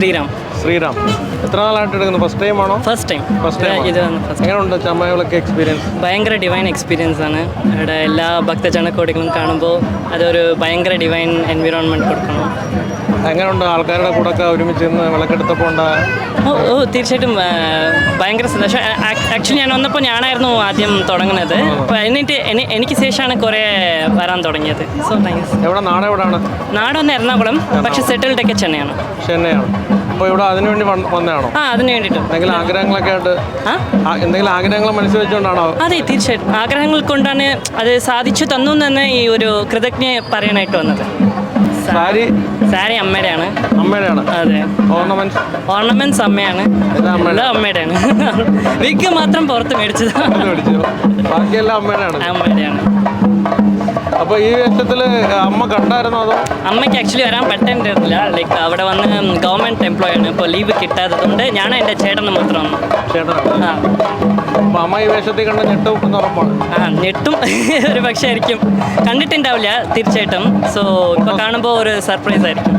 ശ്രീറാം. ശ്രീറാം എത്ര നാളായിട്ട് എടുക്കുന്നു? ഫസ്റ്റ് ടൈം ആണോ? First time. ഫസ്റ്റ് എങ്ങനെയുണ്ട് ചമയവിളക്ക് എക്സ്പീരിയൻസ്? ഭയങ്കര ഡിവൈൻ എക്സ്പീരിയൻസ് ആണ്. ഇവിടെ എല്ലാ ഭക്തജനക്കോടികളും കാണുമ്പോൾ അതൊരു ഭയങ്കര ഡിവൈൻ എൻവിറോൺമെൻറ്റ് കൊടുക്കണം. എങ്ങനെയുണ്ട് ആൾക്കാരുടെ കൂടെ ഒക്കെ ഒരുമിച്ച് നിന്ന് വിളക്കെടുത്തപ്പോൾ തീർച്ചയായിട്ടും ഭയങ്കര സന്തോഷം. ആക്ച്വലി ഞാൻ വന്നപ്പോൾ ഞാനായിരുന്നു ആദ്യം തുടങ്ങുന്നത്. അപ്പോൾ എന്നിട്ട് എനിക്ക് ശേഷമാണ് കുറേ വരാൻ തുടങ്ങിയത്. So nice. എവിടെ നാടെവിടാണ്? നാടൊന്ന് എറണാകുളം, പക്ഷേ സെറ്റിൽഡൊക്കെ ചെന്നൈയാണ്. അപ്പോൾ ഇവിടെ അതിനുവേണ്ടി വന്നതാണോ? അതിന് വേണ്ടിയിട്ട് എന്തെങ്കിലും ആഗ്രഹങ്ങളൊക്കെ ആയിട്ട് എന്തെങ്കിലും ആഗ്രഹങ്ങൾ മനസ്സിൽ വെച്ചുകൊണ്ടാണോ? അതെ, തീർച്ചയായിട്ടും ആഗ്രഹങ്ങൾ കൊണ്ടാണ് അത് സാധിച്ചു തന്നു എന്ന് ഈ ഒരു കൃതജ്ഞ പറയാനായിട്ട് വന്നത്. സാരി അമ്മയുടെയാണ്. അതെ. ഓർണമെന്റ്സ് അമ്മയാണ്. അമ്മയുടെയാണ്. വിഗ് മാത്രം പുറത്ത് മേടിച്ചത്. ബാക്കിയെല്ലാം അമ്മയുടെയാണ്. അപ്പോൾ ഈ വേഷത്തിൽ അമ്മ കണ്ടായിരുന്നോ? അതോ? അമ്മയ്ക്ക് ആക്ച്വലി വരാൻ പറ്റേണ്ടിരുന്നില്ല. ലൈക്ക് അവിടെ വന്ന് ഗവൺമെൻറ് എംപ്ലോയി ആണ്. ഇപ്പോൾ ലീവ് കിട്ടാത്തതുകൊണ്ട് ഞാൻ എൻ്റെ ചേട്ടന് മാത്രം വന്നു. അപ്പോൾ അമ്മ ഈ വേഷത്തിൽ കണ്ട് ഞെട്ടും എന്ന് ഉറപ്പാണ്? ഞെട്ടും ഒരു പക്ഷേ ആയിരിക്കും. കണ്ടിട്ടുണ്ടാവില്ല തീർച്ചയായിട്ടും. സോ ഇപ്പോൾ കാണുമ്പോൾ ഒരു സർപ്രൈസ് ആയിരിക്കും.